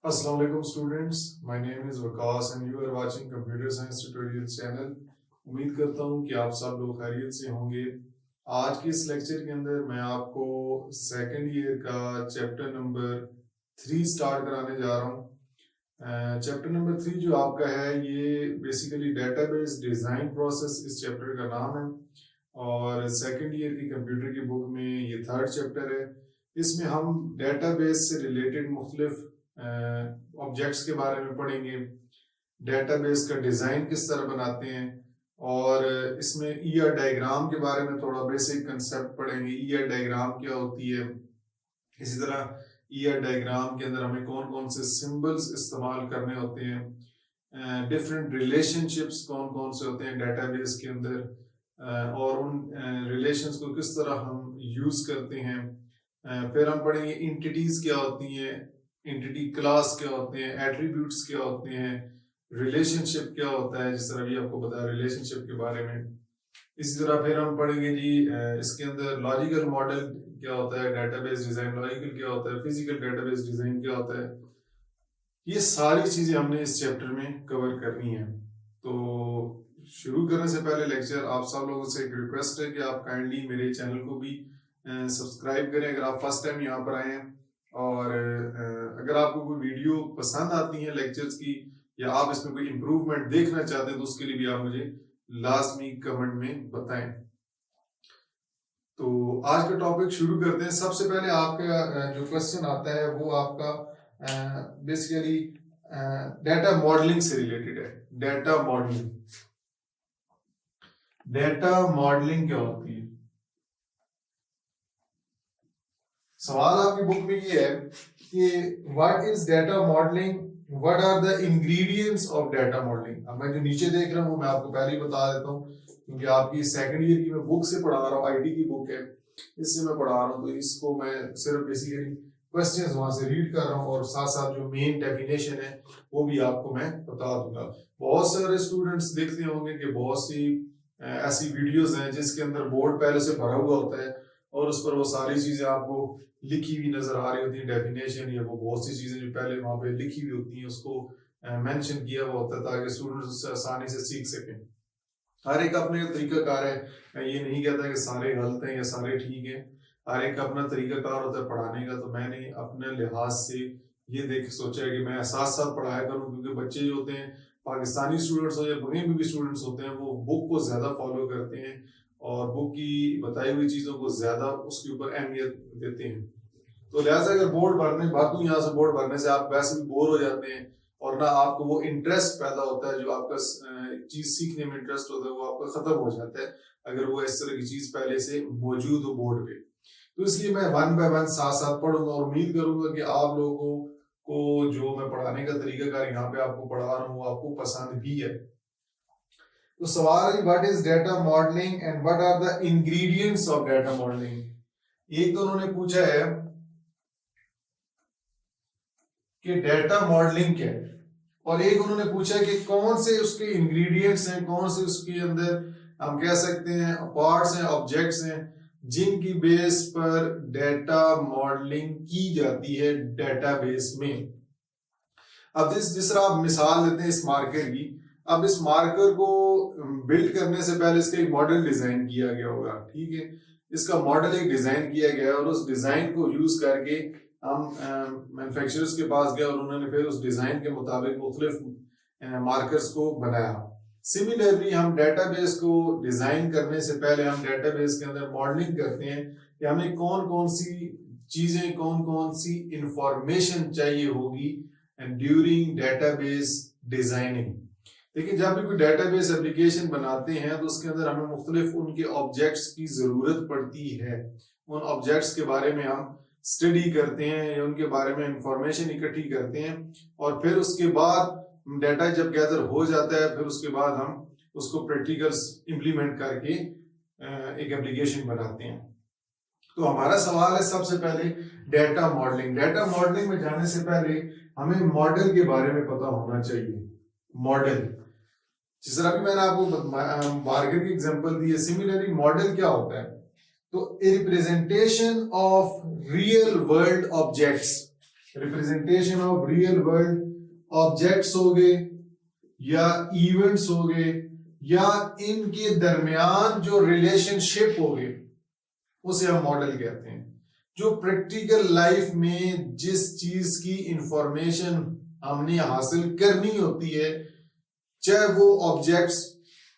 Assalamu alaikum students, my name is Waqas and you are watching Computer Science Tutorials channel। उम्मीद करता हूँ कि आप सब लोग खैरियत से होंगे। आज के इस लेक्चर के अंदर मैं आपको सेकंड ईयर का चैप्टर नंबर 3 स्टार्ट कराने जा रहा हूँ। चैप्टर नंबर 3 जो आपका है ये बेसिकली डेटाबेस डिज़ाइन प्रोसेस इस चैप्टर का नाम है और सेकंड ईयर की कंप्यूटर की बुक में ये थर्ड चैप्टर है। इसमें हम डेटाबेस से रिलेटेड मुख्तलिफ ऑब्जेक्ट्स के बारे में पढ़ेंगे, डेटाबेस का डिज़ाइन किस तरह बनाते हैं और इसमें ईआर डायग्राम के बारे में थोड़ा बेसिक कंसेप्ट पढ़ेंगे। ईआर डायग्राम क्या होती है, इसी तरह ईआर डायग्राम के अंदर हमें कौन कौन से सिंबल्स इस्तेमाल करने होते हैं, डिफरेंट रिलेशनशिप्स कौन कौन से होते हैं डेटाबेस के अंदर और उन रिलेशंस को किस तरह हम यूज़ करते हैं। फिर हम पढ़ेंगे इंटिटीज़ क्या होती हैं, एंटिटी क्लास क्या होते हैं, एट्रीब्यूट्स क्या होते हैं, रिलेशनशिप क्या होता है, जिस तरह भी आपको बताया रिलेशनशिप के बारे में। इसी तरह फिर हम पढ़ेंगे जी इसके अंदर लॉजिकल मॉडल क्या होता है, डेटाबेस डिजाइन लॉजिकल क्या होता है, फिजिकल डेटाबेस डिजाइन क्या होता है। ये सारी चीजें हमने इस चैप्टर में कवर करनी है। तो शुरू करने से पहले लेक्चर आप सब लोगों से एक रिक्वेस्ट है कि आप काइंडली मेरे चैनल को भी सब्सक्राइब करें अगर आप फर्स्ट टाइम यहाँ पर आए हैं, और अगर आपको कोई वीडियो पसंद आती है लेक्चर्स की या आप इसमें कोई इम्प्रूवमेंट देखना चाहते हैं तो उसके लिए भी आप मुझे लाजमी कमेंट में बताएं। तो आज का टॉपिक शुरू करते हैं। सबसे पहले आपका जो क्वेश्चन आता है वो आपका बेसिकली डेटा मॉडलिंग से रिलेटेड है। डेटा मॉडलिंग क्या होती है? सवाल आपकी बुक में ये है कि what is data modelling, what are the ingredients of data modelling. अब मैं जो नीचे देख रहा हूँ वो मैं आपको पहले ही बता देता हूँ क्योंकि आपकी सेकंड ईयर की मैं बुक से पढ़ा रहा हूँ, आईटी की बुक है, इससे मैं पढ़ा रहा हूँ, तो इसको मैं सिर्फ बेसिकली क्वेश्चंस वहां से रीड कर रहा हूँ और साथ साथ जो मेन डेफिनेशन है वो भी आपको मैं बता दूंगा। बहुत सारे स्टूडेंट्स देखते होंगे कि बहुत सी ऐसी वीडियोज हैं जिसके अंदर बोर्ड पहले से भरा हुआ होता है और उस पर वो सारी चीजें आपको लिखी हुई नजर आ रही होती है, डेफिनेशन या वो बहुत सी चीजें जो पहले वहां पे लिखी हुई होती हैं उसको मेंशन किया हुआ होता है ताकि स्टूडेंट्स उससे आसानी से सीख सकें। हर एक अपने तरीकाकार है, मैं ये नहीं कहता कि सारे गलत हैं या सारे ठीक हैं, हर एक अपना तरीकाकार होता है पढ़ाने का। तो मैंने अपने लिहाज से ये देख सोचा है कि मैं साथ साथ पढ़ाया करूँ क्योंकि बच्चे जो होते हैं पाकिस्तानी स्टूडेंट्स हो या कहीं भी स्टूडेंट्स होते हैं वो बुक को ज्यादा फॉलो करते हैं और बुक की बताई हुई चीजों को ज्यादा उसके ऊपर अहमियत देते हैं। तो लिहाजा अगर बोर्ड भरने भागू यहाँ से बोर्ड भरने से आप वैसे भी बोर हो जाते हैं और ना आपको वो इंटरेस्ट पैदा होता है, जो आपका चीज सीखने में इंटरेस्ट होता है वो आपका खत्म हो जाता है अगर वो इस तरह की चीज पहले से मौजूद हो बोर्ड पे। तो इसलिए मैं वन बाय वन साथ साथ पढ़ूंगा और उम्मीद करूंगा कि आप लोगों को जो मैं पढ़ाने का तरीकाकार यहाँ पे आपको पढ़ा रहा हूँ आपको पसंद भी है। तो सवाल है what is data modelling and what are the ingredients of data modelling. एक तो उन्होंने पूछा है कि डेटा मॉडलिंग क्या है और एक उन्होंने पूछा कि कौन से उसके इंग्रेडिएंट्स हैं, कौन से उसके अंदर हम कह सकते हैं पार्ट्स हैं, ऑब्जेक्ट्स हैं जिनकी बेस पर डेटा मॉडलिंग की जाती है डेटाबेस में। अब जिस तरह आप मिसाल लेते हैं इस मार्कर की, अब इस मार्कर को बिल्ड करने से पहले इसका एक मॉडल डिजाइन किया गया होगा, ठीक है, इसका मॉडल एक डिजाइन किया गया और उस डिजाइन को यूज करके हम मैन्युफैक्चरर्स के पास गए और उन्होंने फिर उस डिजाइन के मुताबिक मुख्तलिफ मार्कर्स को बनाया। सिमिलरली हम डेटाबेस को डिजाइन करने से पहले हम डेटाबेस के अंदर मॉडलिंग करते हैं कि हमें कौन कौन सी चीजें, कौन कौन सी इंफॉर्मेशन चाहिए होगी ड्यूरिंग डेटाबेस डिजाइनिंग। देखिए जब भी कोई डेटाबेस एप्लीकेशन बनाते हैं तो उसके अंदर हमें मुख्तलिफ उनके ऑब्जेक्ट्स की जरूरत पड़ती है। उन ऑब्जेक्ट्स के बारे में हम स्टडी करते हैं या उनके बारे में इंफॉर्मेशन इकट्ठी करते हैं और फिर उसके बाद डाटा जब गैदर हो जाता है फिर उसके बाद हम उसको प्रैक्टिकल्स इंप्लीमेंट करके एक एप्लीकेशन बनाते हैं। तो हमारा सवाल है सबसे पहले डेटा मॉडलिंग। डेटा मॉडलिंग में जाने से पहले हमें मॉडल के बारे में पता होना चाहिए। मॉडल जिस तरह भी मैंने आपको मार्केट की एग्जांपल दी है, सिमिलरली मॉडल क्या होता है तो a representation of real world objects representation of real world objects हो गए या इवेंट्स हो गए या इनके दरमियान जो रिलेशनशिप हो गए, उसे हम मॉडल कहते हैं। जो प्रैक्टिकल लाइफ में जिस चीज की इंफॉर्मेशन हमने हासिल करनी होती है, चाहे वो ऑब्जेक्ट्स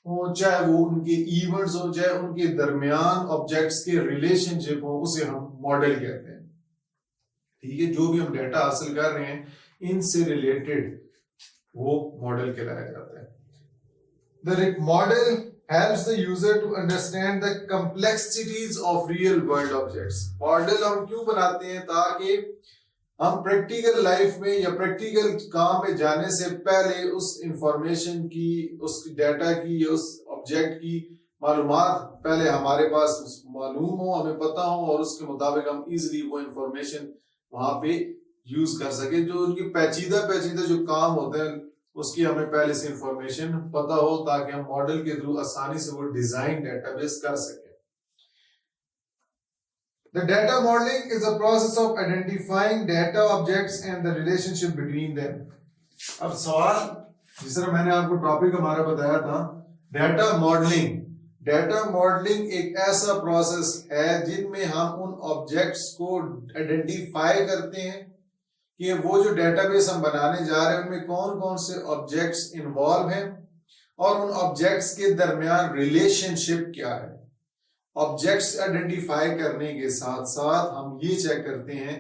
हो, चाहे वो उनके इवेंट्स हो, चाहे उनके दरमियान ऑब्जेक्ट्स के रिलेशनशिप हो, उसे हम मॉडल कहते हैं। ठीक है, जो भी हम डाटा हासिल कर रहे हैं इनसे रिलेटेड वो मॉडल कहलाया जाता है। The model helps the user to understand the complexities of real world objects। Model हम क्यों बनाते हैं? ताकि हम प्रैक्टिकल लाइफ में या प्रैक्टिकल काम में जाने से पहले उस इंफॉर्मेशन की, उस डाटा की या उस ऑब्जेक्ट की मालूमात पहले हमारे पास मालूम हो, हमें पता हो और उसके मुताबिक हम इजीली वो इंफॉर्मेशन वहां पे यूज कर सके। जो उनकी पेचीदा जो काम होते हैं उसकी हमें पहले से इंफॉर्मेशन पता हो, ताकि हम मॉडल के थ्रू आसानी से वो डिजाइन डेटाबेस कर सके। The data modeling is a process of identifying data objects and the relationship between them। अब सवाल, जिस तरह मैंने आपको टॉपिक हमारा बताया था, डाटा मॉडलिंग। डाटा मॉडलिंग एक ऐसा प्रोसेस है जिनमें हम उन ऑब्जेक्ट्स को आइडेंटिफाई करते हैं कि वो जो डेटाबेस हम बनाने जा रहे हैं उनमें कौन कौन से ऑब्जेक्ट्स इन्वॉल्व हैं और उन ऑब्जेक्ट्स के दरमियान रिलेशनशिप क्या है। ऑब्जेक्ट्स आइडेंटिफाई करने के साथ साथ हम ये चेक करते हैं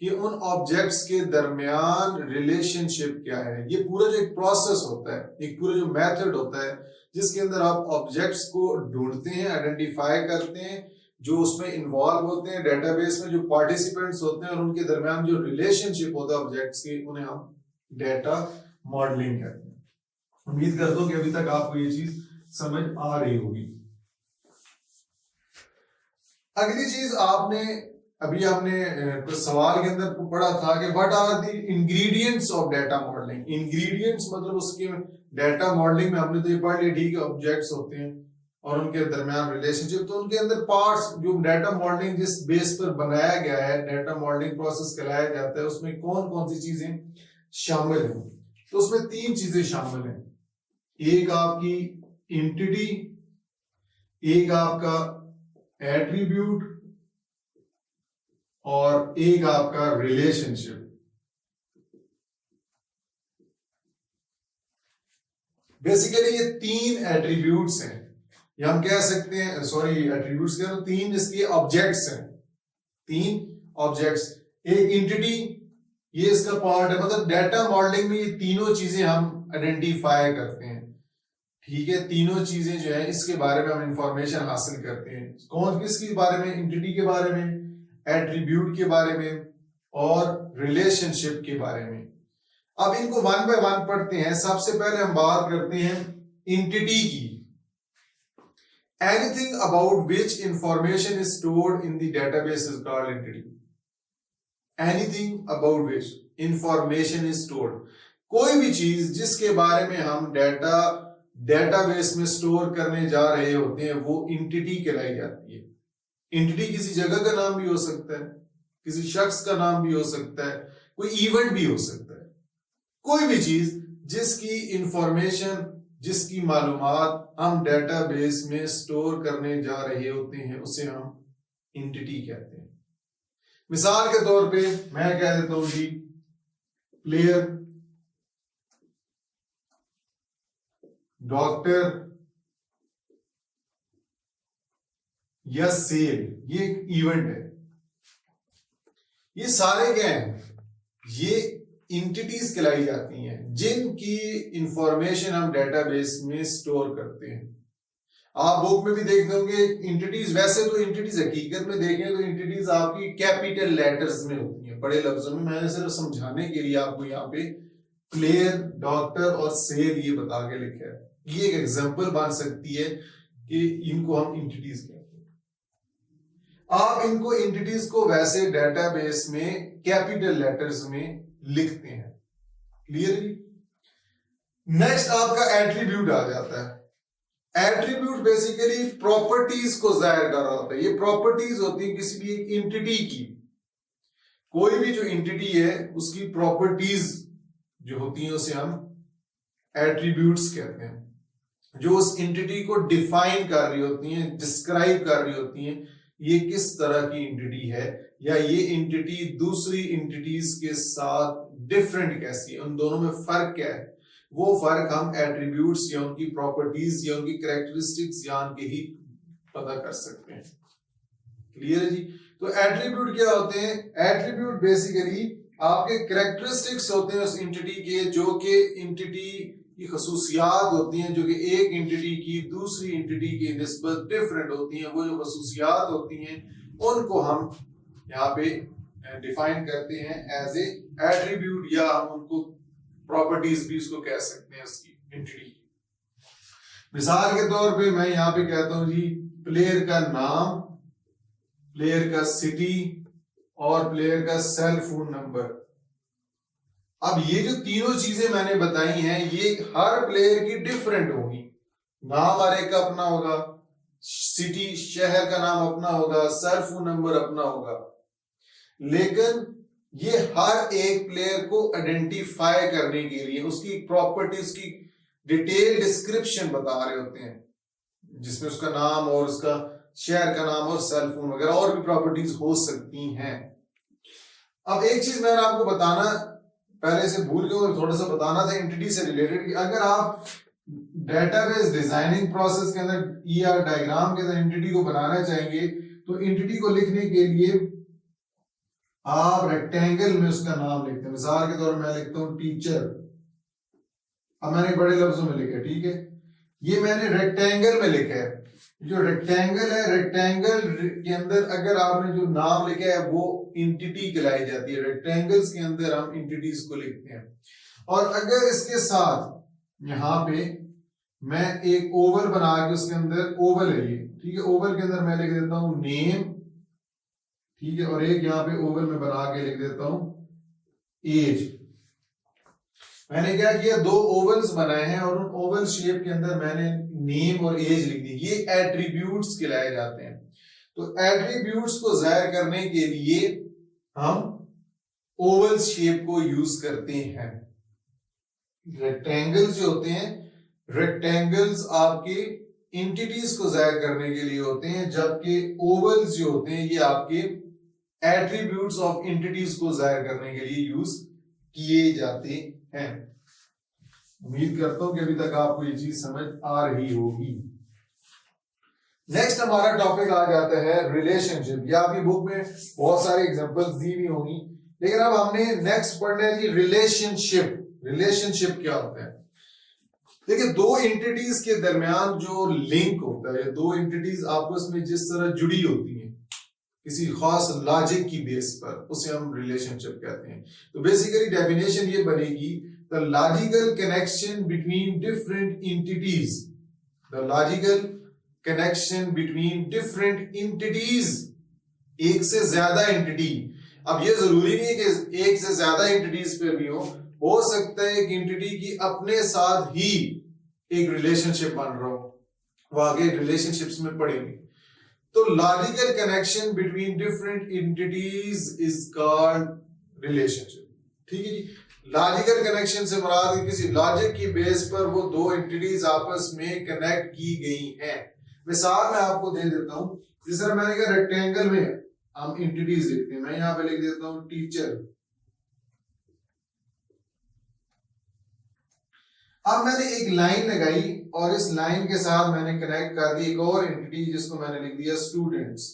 कि उन ऑब्जेक्ट्स के दरमियान रिलेशनशिप क्या है। ये पूरा जो एक प्रोसेस होता है, एक पूरा जो मेथड होता है जिसके अंदर आप ऑब्जेक्ट्स को ढूंढते हैं, आइडेंटिफाई करते हैं, जो उसमें इन्वॉल्व होते हैं डेटाबेस में, जो पार्टिसिपेंट्स होते हैं और उनके दरमियान जो रिलेशनशिप होता है ऑब्जेक्ट्स के, उन्हें हम डेटा मॉडलिंग कहते हैं। उम्मीद करता हूं कि अभी तक आपको ये चीज समझ आ रही होगी। अगली चीज हमने कुछ सवाल के अंदर पढ़ा था कि what are the ingredients of data modelling. Ingredients मतलब उसके डाटा मॉडलिंग में हमने तो ये पढ़ लिया, ठीक है, ऑब्जेक्ट्स होते हैं और उनके दरमियान रिलेशनशिप, तो उनके अंदर पार्ट्स, जो डाटा मॉडलिंग जिस बेस पर बनाया गया है, डाटा मॉडलिंग प्रोसेस कहलाया जाता है, उसमें कौन कौन सी चीजें शामिल हैं। तो उसमें 3 चीजें शामिल हैं। एक आपकी एंटिटी, एक आपका एट्रीब्यूट और एक आपका रिलेशनशिप। बेसिकली ये 3 एट्रीब्यूट्स हैं, या हम कह सकते हैं, एट्रीब्यूट्स क्या, 3 इसके ऑब्जेक्ट्स हैं। 3 ऑब्जेक्ट्स, एक एंटिटी, ये इसका पार्ट है। मतलब डाटा मॉडलिंग में ये तीनों चीजें हम आइडेंटिफाई करते हैं। ठीक है, तीनों चीजें जो है इसके बारे में हम इंफॉर्मेशन हासिल करते हैं। कौन किसके बारे में? एंटिटी के बारे में, एट्रीब्यूट के बारे में और रिलेशनशिप के बारे में। अब इनको वन बाय वन पढ़ते हैं। सबसे पहले हम बात करते हैं एंटिटी की। Anything about which information is stored in the database is called entity। Anything about which information is stored, कोई भी चीज जिसके बारे में हम डेटाबेस में स्टोर करने जा रहे होते हैं वो एंटिटी कहलाई जाती है। एंटिटी किसी जगह का नाम भी हो सकता है, किसी शख्स का नाम भी हो सकता है, कोई इवेंट भी हो सकता है। कोई भी चीज जिसकी इंफॉर्मेशन, जिसकी मालूमात हम डेटाबेस में स्टोर करने जा रहे होते हैं उसे हम एंटिटी कहते हैं। मिसाल के तौर पे मैं कह देता हूं जी, प्लेयर, डॉक्टर या सेल, ये एक इवेंट है। ये सारे क्या हैं? ये एंटिटीज कहलाई जाती हैं जिनकी इंफॉर्मेशन हम डेटाबेस में स्टोर करते हैं। आप बुक में भी देखते होंगे एंटिटीज। वैसे तो एंटिटीज हकीकत में देखें तो एंटिटीज आपकी कैपिटल लेटर्स में होती हैं, बड़े लफ्जों में। मैंने सिर्फ समझाने के लिए आपको यहाँ पे प्लेयर, डॉक्टर और सेल ये बता के लिखा है। ये एक एग्जांपल बन सकती है कि इनको हम एंटिटीज कहते हैं। आप इनको एंटिटीज को वैसे डेटाबेस में कैपिटल लेटर्स में लिखते हैं। क्लियरली? नेक्स्ट आपका एट्रीब्यूट आ जाता है। एट्रीब्यूट बेसिकली प्रॉपर्टीज को जाहिर कर रहा होता है। ये प्रॉपर्टीज होती है किसी भी एक एंटिटी की। कोई भी जो एंटिटी है उसकी प्रॉपर्टीज जो होती हैं उसे हम एट्रीब्यूट्स कहते हैं, जो उस एंटिटी को डिफाइन कर रही होती हैं, डिस्क्राइब कर रही होती हैं, ये किस तरह की एंटिटी है या ये एंटिटी दूसरी एंटिटीज के साथ डिफरेंट कैसी है, उन दोनों में फर्क क्या है, वो फर्क हम एट्रीब्यूट्स या उनकी प्रॉपर्टीज या उनकी कैरेक्टरिस्टिक्स जान के ही पता कर सकते हैं। क्लियर है जी। तो एट्रीब्यूट क्या होते हैं? एट्रीब्यूट बेसिकली आपके कैरेक्टरिस्टिक्स होते हैं उस एंटिटी के, जो कि एंटिटी की खसूसियात होती हैं, जो कि एक एंटिटी की दूसरी एंटिटी की निस्बत डिफरेंट होती हैं। वो जो खसूसियात होती हैं उनको हम यहाँ पे डिफाइन करते हैं एज ए एट्रीब्यूट, या हम उनको प्रॉपर्टीज भी उसको कह सकते हैं उसकी एंटिटी की। मिसाल के तौर पे मैं यहाँ पे कहता हूं जी प्लेयर का नाम, प्लेयर का सिटी और प्लेयर का सेल फोन नंबर। अब ये जो तीनों चीजें मैंने बताई हैं ये हर प्लेयर की डिफरेंट होगी। नाम हर एक का अपना होगा, सिटी शहर का नाम अपना होगा, सेल फोन नंबर अपना होगा, लेकिन ये हर एक प्लेयर को आइडेंटिफाई करने के लिए उसकी प्रॉपर्टीज की डिटेल डिस्क्रिप्शन बता रहे होते हैं, जिसमें उसका नाम और उसका शहर का नाम और सेल फोन वगैरह और भी प्रॉपर्टीज हो सकती हैं। अब एक चीज मैंने आपको बताना पहले से भूल गया, थोड़ा सा बताना था एंटिटी से रिलेटेड कि अगर आप डेटाबेस डिजाइनिंग प्रोसेस के अंदर ईआर डायग्राम के अंदर एंटिटी को बनाना चाहेंगे तो एंटिटी को लिखने के लिए आप रेक्टेंगल में उसका नाम लिखते हैं। मिसाल के तौर पर मैं लिखता हूं टीचर। अब मैंने बड़े लफ्जों में लिखा, ठीक है, ये मैंने रेक्टेंगल में लिखा है। जो रेक्टेंगल है, रेक्टेंगल के अंदर अगर आपने जो नाम लिखा है वो एंटिटी कहलाई जाती है। रेक्टेंगल्स के अंदर हम एंटिटीज को लिखते हैं। और अगर इसके साथ यहाँ पे मैं एक ओवल बना के उसके अंदर, ओवल है ये, ठीक है, ओवल के अंदर मैं लिख देता हूं नेम, ठीक है, और एक यहाँ पे ओवल में बना के लिख देता हूं एज। मैंने क्या किया, दो ओवल्स बनाए हैं और उन ओवल शेप के अंदर मैंने नेम और एज लिख दी। ये एट्रीब्यूट्स कहलाए जाते हैं। तो एट्रीब्यूट्स को जाहिर करने के लिए हम ओवल शेप को यूज करते हैं। रेक्टेंगल्स जो होते हैं, रेक्टेंगल्स आपके एंटिटीज को जाहिर करने के लिए होते हैं, जबकि ओवल्स जो होते हैं ये आपके एट्रीब्यूट्स ऑफ एंटिटीज को जाहिर करने के लिए यूज किए जाते हैं। उम्मीद करता हूं कि अभी तक आपको ये चीज समझ आ रही होगी। नेक्स्ट हमारा टॉपिक आ जाता है रिलेशनशिप। या आपकी बुक में बहुत सारे एग्जांपल्स दी हुई होंगी, लेकिन अब हमने नेक्स्ट पढ़ना है कि रिलेशनशिप। रिलेशनशिप क्या होता है? देखिए, दो एंटिटीज के दरमियान जो लिंक होता है, दो एंटिटीज आपस में जिस तरह जुड़ी होती हैं किसी खास लॉजिक की बेस पर, उसे हम रिलेशनशिप कहते हैं। तो बेसिकली डेफिनेशन ये बनेगी, the logical connection between different entities, the logical connection between different entities, एक से ज्यादा एंटिटी। अब ये जरूरी नहीं है कि एक से ज्यादा एंटिटीज पे भी हो सकता है कि एंटिटी की अपने साथ ही एक रिलेशनशिप बन रहा हो, वो आगे रिलेशनशिप्स में पढ़ेंगे। तो logical connection between different entities is called relationship. ठीक है जी। लॉजिकल कनेक्शन से मुराद किसी लॉजिक की बेस पर वो दो एंटिटीज आपस में कनेक्ट की गई हैं। मिसाल मैं आपको दे देता हूं, जिस तरह मैंने कहा रेक्टेंगल में हम एंटिटीज लिखते हैं, मैं यहां पे लिख देता हूं टीचर। अब मैंने एक लाइन लगाई और इस लाइन के साथ मैंने कनेक्ट कर दी एक और एंटिटी, जिसको मैंने लिख दिया स्टूडेंट्स।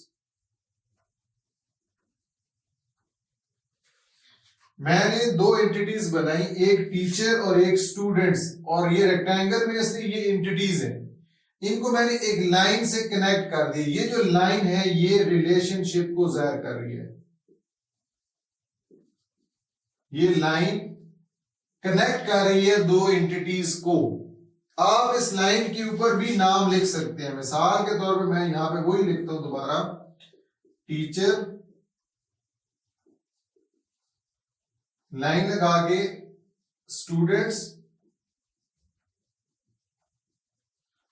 मैंने दो एंटिटीज बनाई, एक टीचर और एक स्टूडेंट्स, और ये रेक्टेंगल में इसलिए ये एंटिटीज हैं, इनको मैंने एक लाइन से कनेक्ट कर दी। ये जो लाइन है ये रिलेशनशिप को जाहिर कर रही है। ये लाइन कनेक्ट कर रही है दो एंटिटीज को। आप इस लाइन के ऊपर भी नाम लिख सकते हैं। मिसाल के तौर पे मैं यहां पे वही लिखता हूं दोबारा, टीचर, लाइन लगा के स्टूडेंट्स।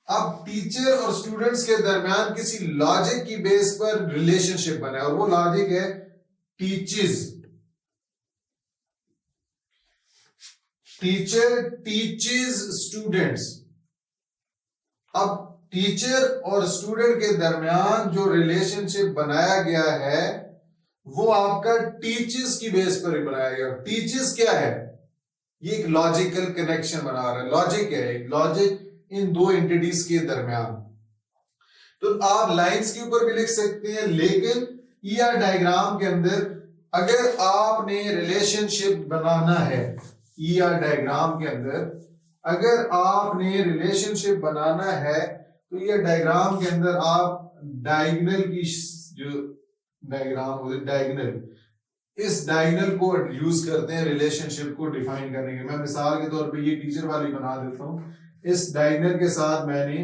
अब टीचर और स्टूडेंट्स के दरमियान किसी लॉजिक की बेस पर रिलेशनशिप बना है और वो लॉजिक है टीचेस। Teacher teaches students. अब टीचर और स्टूडेंट के दरमियान जो रिलेशनशिप बनाया गया है वो आपका टीचेस की बेस पर ही बनाया गया। टीचेस क्या है? ये एक लॉजिकल कनेक्शन बना रहा है। लॉजिक है, लॉजिक इन दो एंटिटीज के दरमियान। तो आप लाइंस के ऊपर भी लिख सकते हैं, लेकिन ईआर डायग्राम के अंदर अगर आपने रिलेशनशिप बनाना है, ईआर डायग्राम के अंदर अगर आपने रिलेशनशिप बनाना है तो ये डायग्राम के अंदर आप डायगोनल की जो डायग्राम होती है, डायगोनल, इस डायगोनल को यूज करते हैं रिलेशनशिप को डिफाइन करने के। मैं मिसाल के तौर पे ये टीचर वाली बना देता हूं। इस डायगोनल के साथ मैंने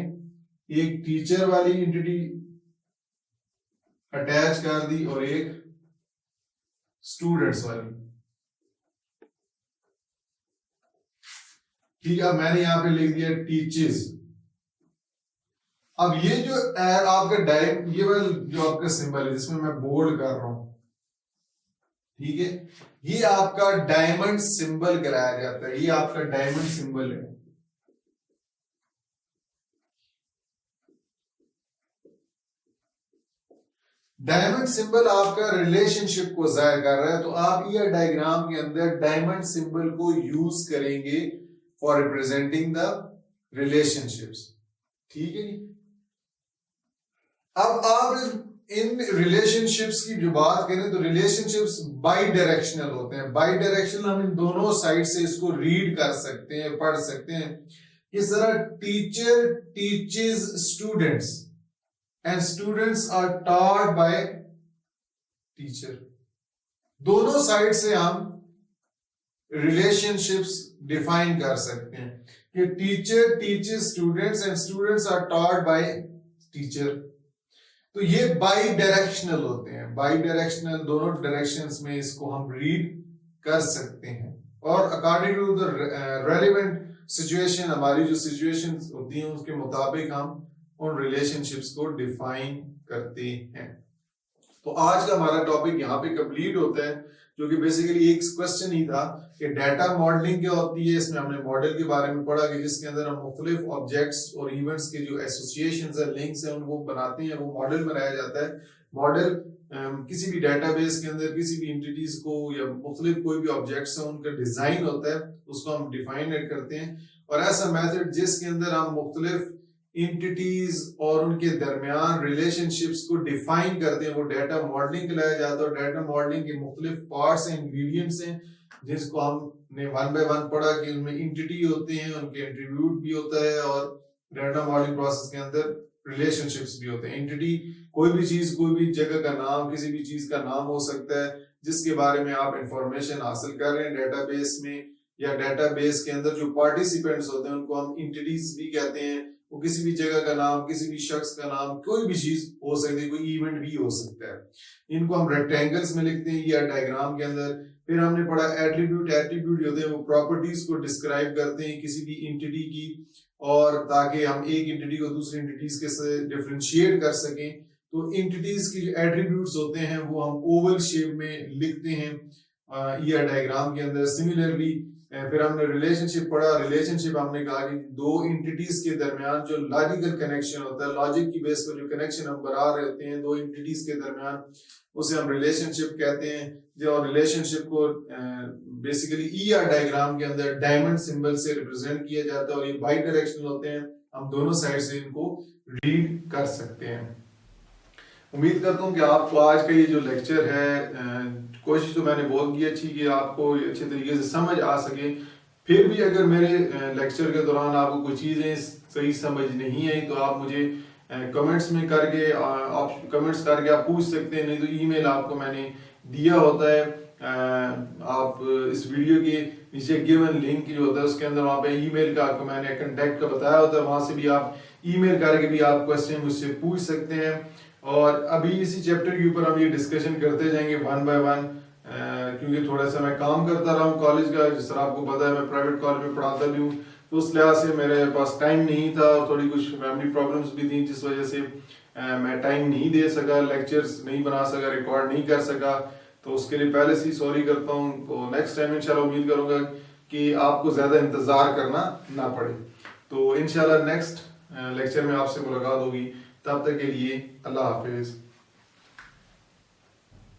एक टीचर वाली एंटिटी अटैच कर दी और एक स्टूडेंट्स वाली। ठीक है, मैंने यहां पे लिख दिया टीचर्स। अब ये जो आपका ये वाला जो आपका सिंबल है जिसमें मैं बोल्ड कर रहा हूं, ठीक है, ये आपका डायमंड सिंबल कराया जाता है। ये आपका डायमंड सिंबल है। डायमंड सिंबल आपका रिलेशनशिप को जाहिर कर रहा है। तो आप ये डायग्राम के अंदर डायमंड सिंबल को यूज करेंगे फॉर रिप्रेजेंटिंग द रिलेशनशिप्स। ठीक है। अब आप इन रिलेशनशिप्स की जो बात करें तो रिलेशनशिप्स बाई डायरेक्शनल होते हैं। बाई डायरेक्शनल हम इन दोनों साइड से इसको रीड कर सकते हैं, पढ़ सकते हैं। इस तरह teacher teaches students and students are taught by teacher. दोनों साइड से हम रिलेशनशिप्स डिफाइन कर सकते हैं कि teacher teaches students and students are taught by teacher. तो ये बाई डायरेक्शनल होते हैं। बाई डायरेक्शनल, दोनों डायरेक्शंस में इसको हम रीड कर सकते हैं और according to the relevant situation, हमारी जो सिचुएशंस होती हैं उसके मुताबिक हम उन रिलेशनशिप्स को डिफाइन करते हैं। तो आज का हमारा टॉपिक यहाँ पे कंप्लीट होता है, जो कि बेसिकली एक क्वेश्चन ही था कि डाटा मॉडलिंग क्या होती है। इसमें हमने मॉडल के बारे में पढ़ा कि जिसके अंदर हम मुख्तलिफ ऑब्जेक्ट्स और इवेंट्स के जो एसोसिएशंस है, लिंक्स हैं, उनको बनाते हैं, वो मॉडल बनाया जाता है। मॉडल किसी भी डाटाबेस के अंदर किसी भी एंटिटीज को या मुख्तलिफ कोई भी ऑब्जेक्ट्स हैं उनका डिजाइन होता है, उसको हम डिफाइन करते हैं। और ऐसा मेथड जिसके अंदर हम मुख्तलिफ एंटिटीज और उनके दरमियान रिलेशनशिप्स को डिफाइन करते हैं, वो डाटा मॉडलिंग कहलाया जाता है। और डाटा मॉडलिंग के मुख्तलिफ पार्ट्स हैं, इंग्रेडिएंट्स हैं, जिसको हमने वन बाय वन पढ़ा कि उनमें एंटिटी होते हैं, उनके एट्रीब्यूट भी होता है और डाटा मॉडलिंग प्रोसेस के अंदर रिलेशनशिप्स भी होते हैं। एंटिटी कोई भी चीज, कोई भी जगह का नाम, किसी भी चीज का नाम हो सकता है जिसके बारे में आप इंफॉर्मेशन हासिल कर रहे हैं डेटाबेस में, या डेटाबेस के अंदर जो पार्टिसिपेंट्स होते हैं उनको हम एंटिटीज भी कहते हैं। वो किसी भी जगह का नाम, किसी भी शख्स का नाम, कोई भी चीज हो सकती है, कोई इवेंट भी हो सकता है। इनको हम रेक्टेंगल्स में लिखते हैं या डायग्राम के अंदर। फिर हमने पढ़ा एट्रीब्यूट। एट्रीब्यूट होते हैं वो प्रॉपर्टीज को डिस्क्राइब करते हैं किसी भी एंटिटी की, और ताकि हम एक एंटिटी को दूसरी एंटिटीज के से डिफरेंशिएट कर सकें। तो एंटिटीज की जो एट्रीब्यूट्स होते हैं वो हम ओवल शेप में लिखते हैं या डायग्राम के अंदर। सिमिलरली फिर हमने रिलेशनशिप पढ़ा। रिलेशनशिप हमने कहा कि दो एंटिटीज के दरमियान जो लॉजिकल कनेक्शन होता है, लॉजिक की बेस पर जो कनेक्शन हम बना रहे होते हैं दो एंटिटीज के दरमियान, उसे हम रिलेशनशिप कहते हैं। जो रिलेशनशिप को बेसिकली ईआर डायग्राम के अंदर डायमंड सिंबल से रिप्रेजेंट किया जाता है और ये बाई डायरेक्शनल होते हैं, हम दोनों साइड से इनको रीड कर सकते हैं। उम्मीद करता हूँ कि आपको आज का ये जो लेक्चर है, कोशिश तो मैंने बहुत की अच्छी कि आपको अच्छे तरीके से समझ आ सके। फिर भी अगर मेरे लेक्चर के दौरान आपको कुछ चीज़ें सही समझ नहीं आई तो आप मुझे कमेंट्स में करके आप पूछ सकते हैं, नहीं तो ईमेल आपको मैंने दिया होता है। आप इस वीडियो के नीचे गिवन लिंक जो होता है उसके अंदर वहाँ पे ईमेल का आपको मैंने कांटेक्ट का बताया होता है, वहाँ से भी आप ईमेल करके भी आप क्वेश्चन मुझसे पूछ सकते हैं। और अभी इसी चैप्टर के ऊपर हम ये डिस्कशन करते जाएंगे वन बाय वन, क्योंकि थोड़ा सा मैं काम करता रहा हूँ कॉलेज का, जिस तरह आपको पता है मैं प्राइवेट कॉलेज में पढ़ाता भी हूँ, तो उस लिहाज से मेरे पास टाइम नहीं था और थोड़ी कुछ फैमिली प्रॉब्लम्स भी थी, जिस वजह से मैं टाइम नहीं दे सका, लेक्चर्स नहीं बना सका, रिकॉर्ड नहीं कर सका। तो उसके लिए पहले से ही सॉरी करता हूँ। तो नेक्स्ट टाइम इंशाल्लाह उम्मीद करूंगा कि आपको ज़्यादा इंतज़ार करना ना पड़े। तो इंशाल्लाह नेक्स्ट लेक्चर में आपसे मुलाकात होगी। तब तक के लिए अल्लाह हाफिज़।